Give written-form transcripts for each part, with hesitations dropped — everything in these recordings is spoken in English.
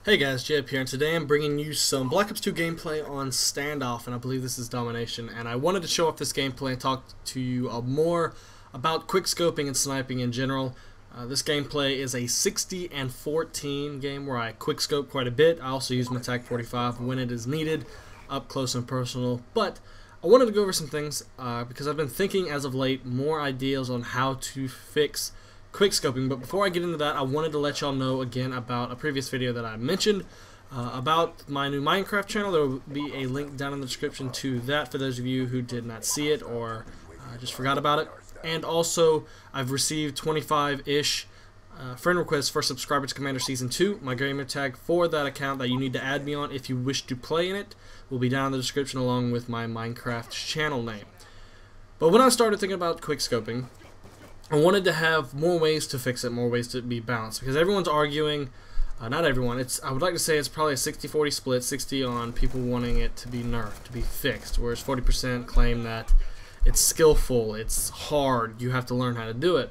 Hey guys, Jhub here, and today I'm bringing you some Black Ops 2 gameplay on Standoff, and I believe this is Domination, and I wanted to show off this gameplay and talk to you more about quickscoping and sniping in general. This gameplay is a 60 and 14 game where I quickscope quite a bit. I also use my TAC 45 when it is needed, up close and personal, but I wanted to go over some things because I've been thinking as of late more ideas on how to fix quickscoping. But before I get into that, I wanted to let y'all know again about a previous video that I mentioned about my new Minecraft channel. There will be a link down in the description to that for those of you who did not see it or just forgot about it. And also, I've received 25-ish friend requests for Subscriber to Commander Season 2. My Gamertag for that account that you need to add me on if you wish to play in it will be down in the description along with my Minecraft channel name. But when I started thinking about quickscoping, I wanted to have more ways to fix it, more ways to be balanced, because everyone's arguing, not everyone, I would like to say it's probably a 60-40 split, 60 on people wanting it to be nerfed, to be fixed, whereas 40% claim that it's skillful, it's hard, you have to learn how to do it.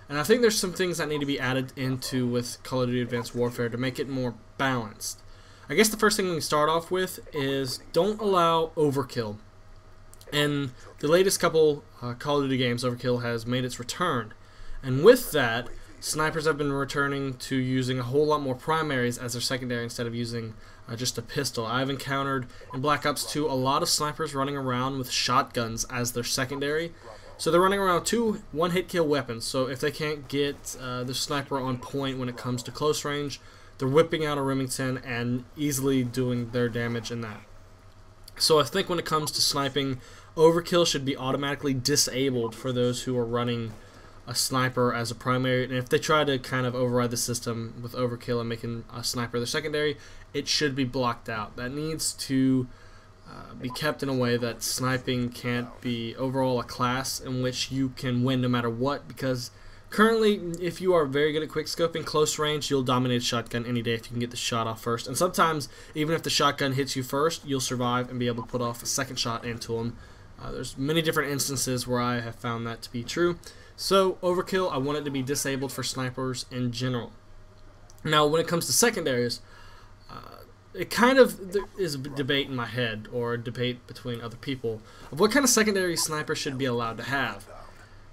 And I think there's some things that need to be added into with Call of Duty Advanced Warfare to make it more balanced. I guess the first thing we can start off with is don't allow overkill. In the latest couple Call of Duty games, overkill has made its return, and with that, snipers have been returning to using a whole lot more primaries as their secondary instead of using just a pistol. I've encountered in Black Ops 2 a lot of snipers running around with shotguns as their secondary, so they're running around two one-hit kill weapons. So if they can't get the sniper on point when it comes to close range, they're whipping out a Remington and easily doing their damage in that. So I think when it comes to sniping, overkill should be automatically disabled for those who are running a sniper as a primary, and if they try to kind of override the system with overkill and making a sniper their secondary, it should be blocked out. That needs to be kept in a way that sniping can't be overall a class in which you can win no matter what, because currently, if you are very good at quickscoping, close range, you'll dominate a shotgun any day if you can get the shot off first. And sometimes, even if the shotgun hits you first, you'll survive and be able to put off a second shot into them. There's many different instances where I have found that to be true. So, overkill, I want it to be disabled for snipers in general. Now, when it comes to secondaries, it kind of is a debate in my head, or a debate between other people, of what kind of secondary sniper should be allowed to have.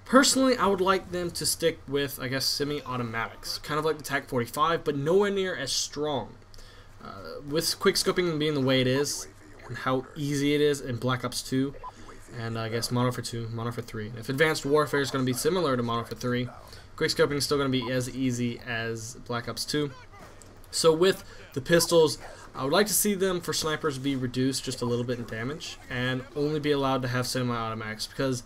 Personally, I would like them to stick with, I guess, semi-automatics, kind of like the TAC 45, but nowhere near as strong. With quickscoping being the way it is, and how easy it is in Black Ops 2, and I guess Modern Warfare 2, Modern Warfare 3. If Advanced Warfare is going to be similar to Modern Warfare 3, quickscoping is still going to be as easy as Black Ops 2. So with the pistols, I would like to see them for snipers be reduced just a little bit in damage, and only be allowed to have semi-automatics, because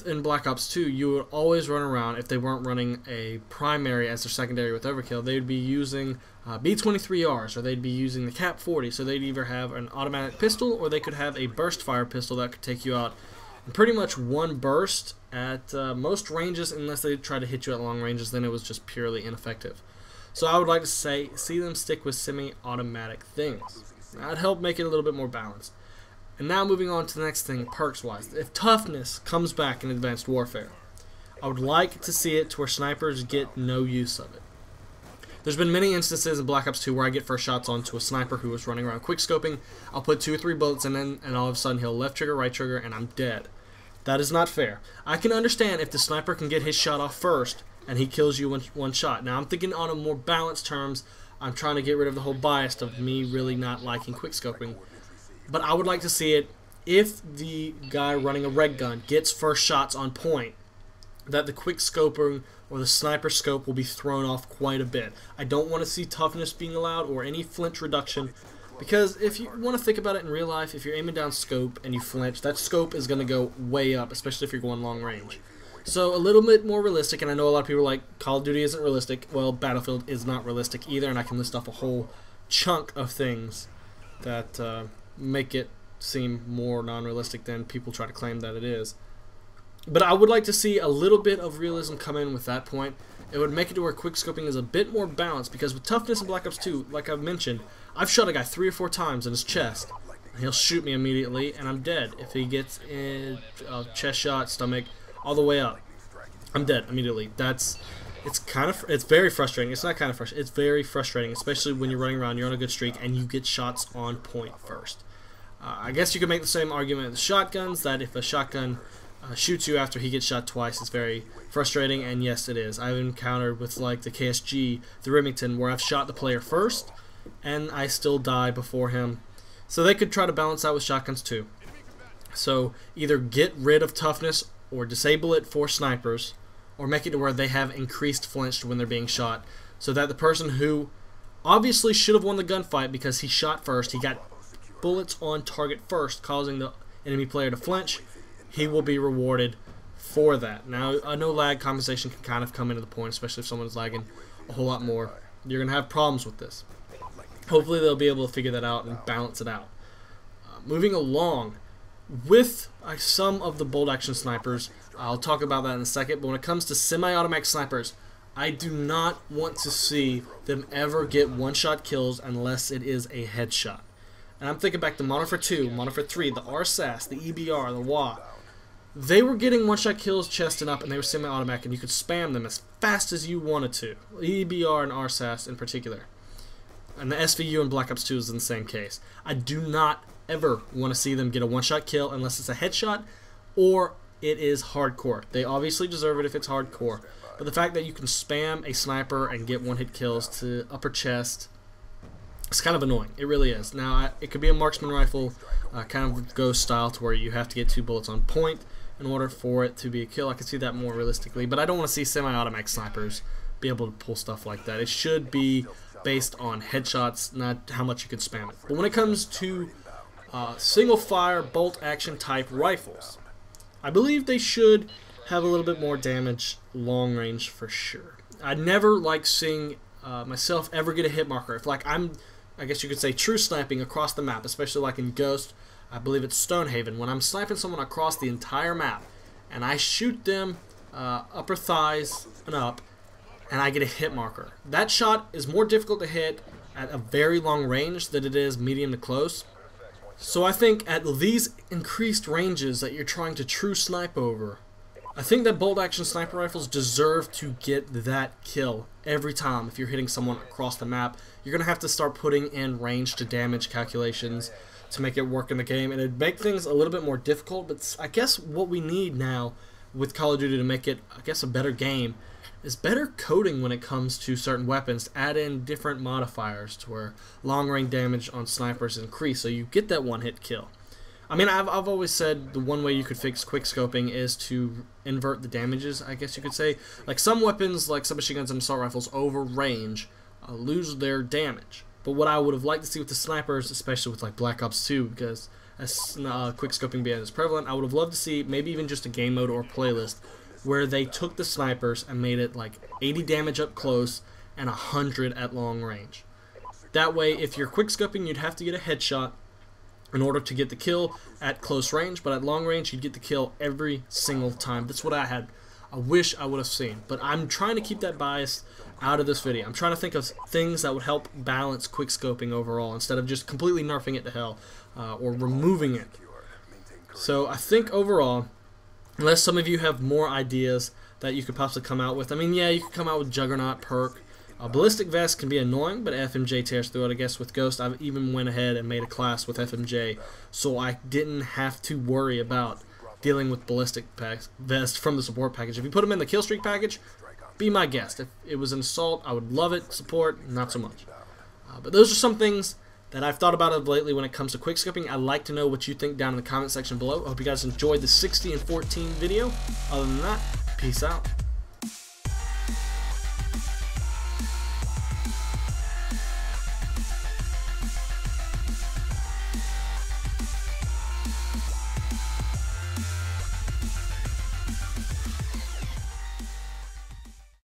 in Black Ops 2, you would always run around, if they weren't running a primary as their secondary with overkill, they would be using B-23Rs, or they'd be using the Cap 40, so they'd either have an automatic pistol, or they could have a burst fire pistol that could take you out in pretty much one burst at most ranges, unless they try to hit you at long ranges, then it was just purely ineffective. So I would like to see them stick with semi-automatic things. That'd help make it a little bit more balanced. And now moving on to the next thing, perks-wise. If toughness comes back in Advanced Warfare, I would like to see it to where snipers get no use of it. There's been many instances in Black Ops 2 where I get first shots onto a sniper who was running around quickscoping. I'll put 2 or 3 bullets in him, and all of a sudden he'll left trigger, right trigger, and I'm dead. That is not fair. I can understand if the sniper can get his shot off first, and he kills you one shot. Now I'm thinking on a more balanced terms. I'm trying to get rid of the whole bias of me really not liking quickscoping. But I would like to see it, if the guy running a red gun gets first shots on point, that the quickscoping or the sniper scope will be thrown off quite a bit. I don't want to see toughness being allowed or any flinch reduction, because if you want to think about it in real life, if you're aiming down scope and you flinch, that scope is going to go way up, especially if you're going long range. So a little bit more realistic, and I know a lot of people are like, Call of Duty isn't realistic. Well, Battlefield is not realistic either, and I can list off a whole chunk of things that make it seem more non-realistic than people try to claim that it is. But I would like to see a little bit of realism come in with that point. It would make it to where quickscoping is a bit more balanced, because with toughness in Black Ops 2, like I've mentioned, I've shot a guy 3 or 4 times in his chest. He'll shoot me immediately, and I'm dead. If he gets a chest shot, stomach, all the way up, I'm dead immediately. That's it's very frustrating. It's not kind of frustrating. It's very frustrating, especially when you're running around, you're on a good streak, and you get shots on point first. I guess you could make the same argument with shotguns, that if a shotgun shoots you after he gets shot twice, it's very frustrating, and yes, it is. I've encountered with like the KSG, the Remington, where I've shot the player first, and I still die before him. So they could try to balance out with shotguns too. So either get rid of toughness or disable it for snipers, or make it to where they have increased flinch when they're being shot, so that the person who obviously should have won the gunfight because he shot first, he got bullets on target first, causing the enemy player to flinch, he will be rewarded for that. Now, I know lag compensation can kind of come into the point, especially if someone's lagging a whole lot more. You're going to have problems with this. Hopefully they'll be able to figure that out and balance it out. Moving along, with some of the bolt action snipers, I'll talk about that in a second, but when it comes to semi-automatic snipers, I do not want to see them ever get one-shot kills unless it is a headshot. And I'm thinking back to Modern Warfare 2, Modern Warfare 3, the RSAS, the EBR, the WA. They were getting one-shot kills chesting up, and they were semi-automatic, and you could spam them as fast as you wanted to. EBR and RSAS in particular. And the SVU and Black Ops 2 is in the same case. I do not ever want to see them get a one-shot kill unless it's a headshot or it is hardcore. They obviously deserve it if it's hardcore. But the fact that you can spam a sniper and get one-hit kills to upper chest, it's kind of annoying. It really is. Now, it could be a marksman rifle, kind of ghost style, to where you have to get 2 bullets on point in order for it to be a kill. I can see that more realistically, but I don't want to see semi-automatic snipers be able to pull stuff like that. It should be based on headshots, not how much you can spam it. But when it comes to single-fire bolt-action type rifles, I believe they should have a little bit more damage long range for sure. I never like seeing myself ever get a hit marker. If like I guess you could say true sniping across the map, especially like in Ghost, I believe it's Stonehaven, when I'm sniping someone across the entire map and I shoot them upper thighs and up and I get a hit marker. That shot is more difficult to hit at a very long range than it is medium to close. So I think at these increased ranges that you're trying to true snipe over, I think that bolt action sniper rifles deserve to get that kill every time. If you're hitting someone across the map, you're going to have to start putting in range to damage calculations to make it work in the game, and it'd make things a little bit more difficult. But I guess what we need now with Call of Duty to make it, I guess, a better game is better coding when it comes to certain weapons, to add in different modifiers to where long range damage on snipers increase so you get that one-hit kill. I mean, I've always said the one way you could fix quickscoping is to invert the damages, I guess you could say. Like some weapons, like submachine guns and assault rifles, over range lose their damage. But what I would have liked to see with the snipers, especially with like Black Ops 2, because as quickscoping being as prevalent, I would have loved to see maybe even just a game mode or a playlist where they took the snipers and made it like 80 damage up close and 100 at long range. That way, if you're quickscoping, you'd have to get a headshot in order to get the kill at close range, but at long range, you'd get the kill every single time. That's what I wish I would have seen. But I'm trying to keep that bias out of this video. I'm trying to think of things that would help balance quickscoping overall instead of just completely nerfing it to hell or removing it. So I think overall, unless some of you have more ideas that you could possibly come out with. I mean, yeah, you could come out with Juggernaut perk. Ballistic Vest can be annoying, but FMJ tears through it. I guess with Ghost, I even went ahead and made a class with FMJ, so I didn't have to worry about dealing with Ballistic Vest from the support package. If you put them in the Killstreak package, be my guest. If it was an assault, I would love it. Support, not so much. But those are some things that I've thought about of lately when it comes to quickscoping. I'd like to know what you think down in the comment section below. I hope you guys enjoyed the 60 and 14 video. Other than that, peace out.